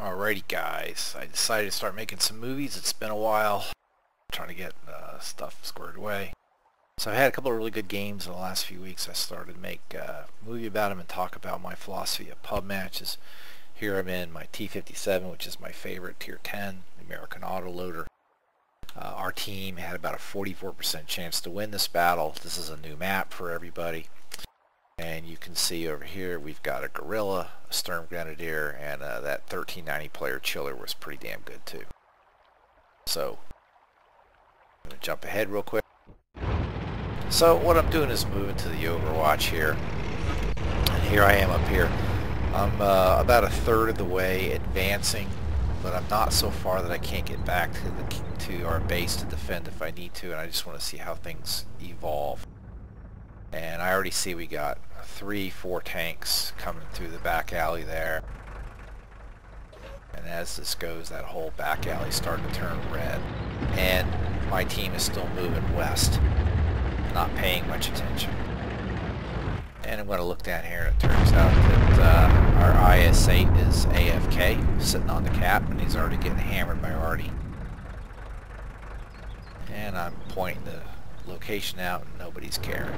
Alrighty guys, I decided to start making some movies. It's been a while. I'm trying to get stuff squared away. So I had a couple of really good games in the last few weeks. I started to make a movie about them and talk about my philosophy of pub matches. Here I'm in my T57, which is my favorite Tier 10, the American Autoloader. Our team had about a 44% chance to win this battle. This is a new map for everybody. And you can see over here we've got a Gorilla, a Sturm Grenadier, and that 1390 player Chiller was pretty damn good too. So, I'm going to jump ahead real quick. So what I'm doing is moving to the Overwatch here. And here I am up here. I'm about a third of the way advancing, but I'm not so far that I can't get back to our base to defend if I need to, and I just want to see how things evolve. And I already see we got 3-4 tanks coming through the back alley there. And as this goes, that whole back alley is starting to turn red. And my team is still moving west, not paying much attention. And I'm going to look down here, and it turns out that our IS-8 is AFK, sitting on the cap, and he's already getting hammered by Artie. And I'm pointing the location out, and nobody's caring.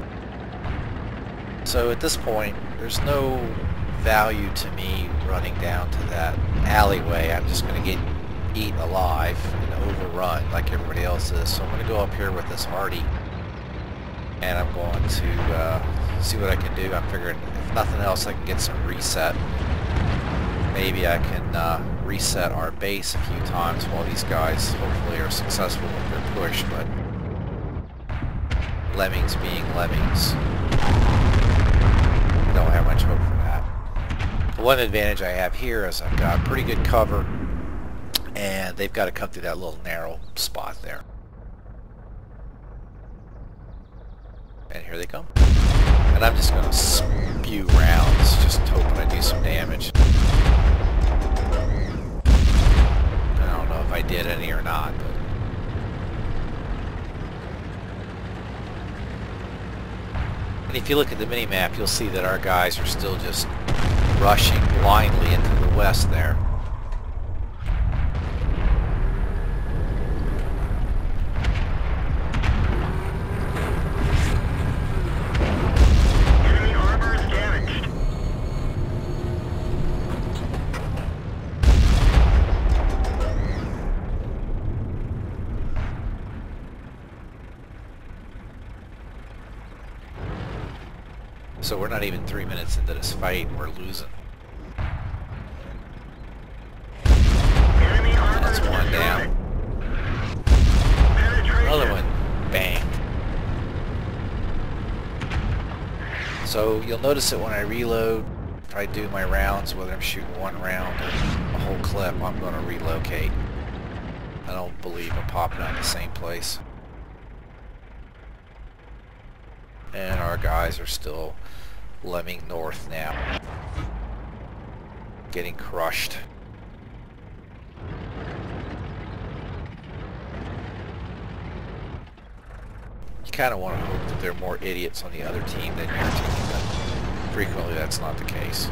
So at this point, there's no value to me running down to that alleyway. I'm just going to get eaten alive and overrun like everybody else is. So I'm going to go up here with this Artie, and I'm going to see what I can do. I'm figuring if nothing else, I can get some reset. Maybe I can reset our base a few times while these guys hopefully are successful with their push, but lemmings being lemmings, don't have much hope for that. The one advantage I have here is I've got pretty good cover, and they've got to come through that little narrow spot there. And here they come. And I'm just going to spew rounds, just hoping I do some damage. I don't know if I did any or not, but and if you look at the mini-map, you'll see that our guys are still just rushing blindly into the west there. Enemy armor is damaged. So we're not even 3 minutes into this fight and we're losing. Enemy armor That's is one down. Penetration. Another one. Bang. So you'll notice that when I reload, if I do my rounds, whether I'm shooting one round or a whole clip, I'm going to relocate. I don't believe I'm popping out in the same place. And our guys are still lemming north now. Getting crushed. You kind of want to hope that there are more idiots on the other team than your team, but frequently that's not the case.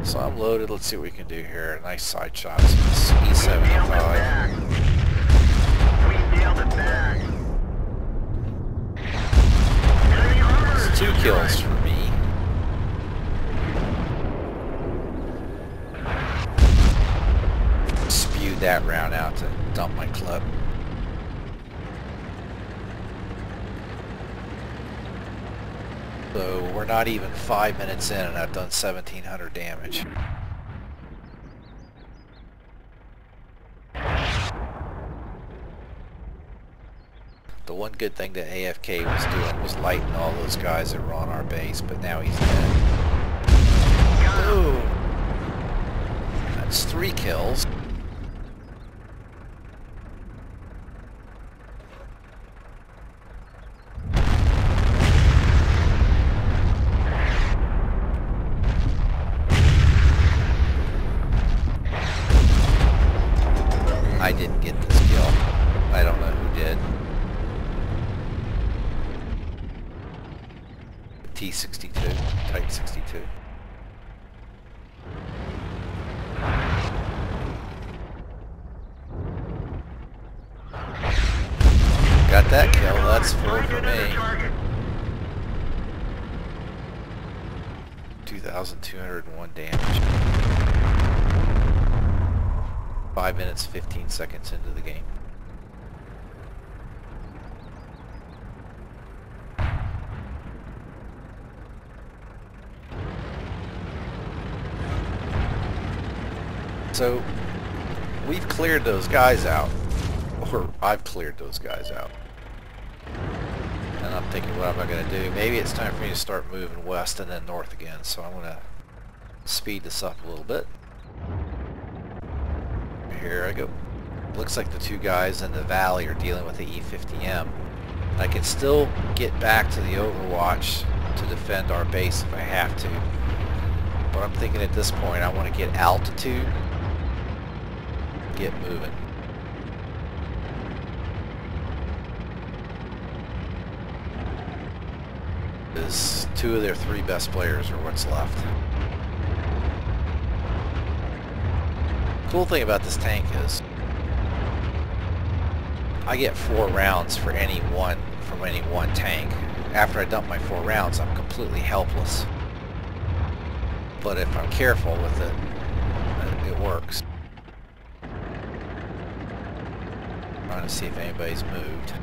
So I'm loaded. Let's see what we can do here. Nice side shots. E75. We nailed it back. 2 kills for me. Spewed that round out to dump my clip. So we're not even 5 minutes in and I've done 1,700 damage. The one good thing that AFK was doing was lighting all those guys that were on our base, but now he's dead. Boom! That's 3 kills. I didn't get this kill. I don't know who did. T62, Type 62. Got that kill. That's 4 for Another me. target. 2,201 damage. 5 minutes, 15 seconds into the game. So, we've cleared those guys out. Or, I've cleared those guys out. And I'm thinking, what am I going to do? Maybe it's time for me to start moving west and then north again. So I'm going to speed this up a little bit. Here I go. Looks like the two guys in the valley are dealing with the E50M. I can still get back to the Overwatch to defend our base if I have to. But I'm thinking at this point I want to get altitude, get moving. Because 2 of their 3 best players are what's left. Cool thing about this tank is I get 4 rounds for any one from any one tank. After I dump my 4 rounds, I'm completely helpless. But if I'm careful with it, it works. Trying to see if anybody's moved.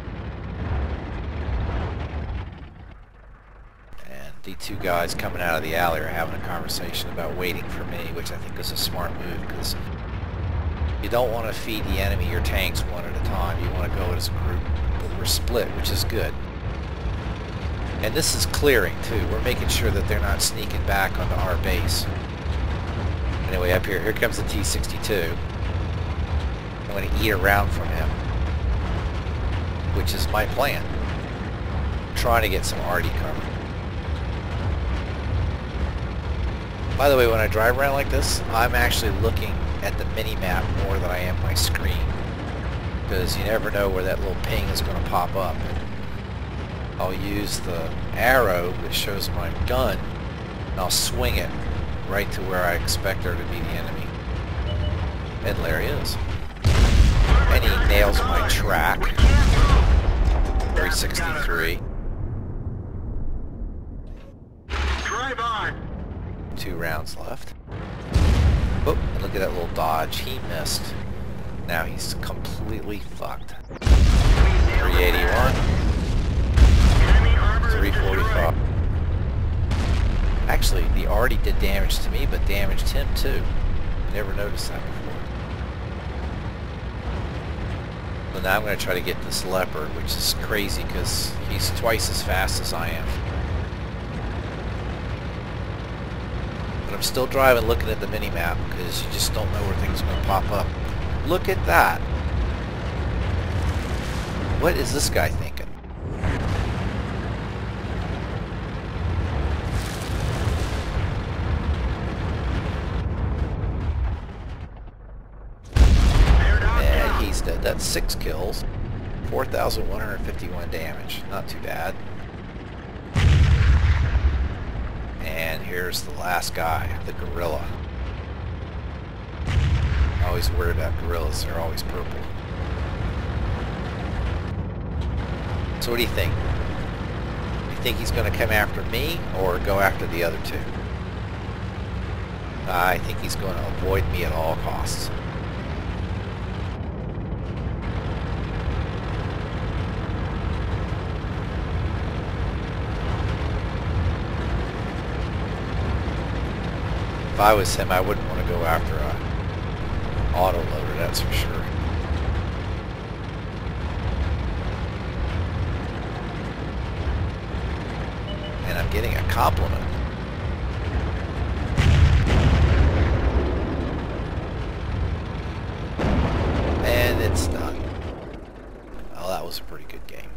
And the 2 guys coming out of the alley are having a conversation about waiting for me, which I think is a smart move because you don't want to feed the enemy your tanks one at a time. You want to go as a group, but we're split, which is good. And this is clearing too. We're making sure that they're not sneaking back onto our base. Anyway, up here comes the T-62. I'm going to eat around from him, which is my plan. I'm trying to get some arty cover. By the way, when I drive around like this, I'm actually looking at the mini-map more than I am my screen. Because you never know where that little ping is going to pop up. I'll use the arrow that shows my gun, and I'll swing it right to where I expect there to be the enemy. And there he is. And he nails my track. 363. Drive on. 2 rounds left. Oh, and look at that little dodge. He missed. Now he's completely fucked. 381. 345. Actually, the arty did damage to me, but damaged him too. Never noticed that before. So now I'm going to try to get this leopard, which is crazy because he's twice as fast as I am. But I'm still driving looking at the mini-map because you just don't know where things are going to pop up. Look at that. What is this guy thinking? And he's dead. That's 6 kills. 4,151 damage. Not too bad. And here's the last guy, the gorilla. I always worry about gorillas, they're always purple. So what do you think? You think he's going to come after me or go after the other 2? I think he's going to avoid me at all costs. If I was him, I wouldn't want to go after a autoloader, that's for sure. And I'm getting a compliment. And it's done. Well, that was a pretty good game.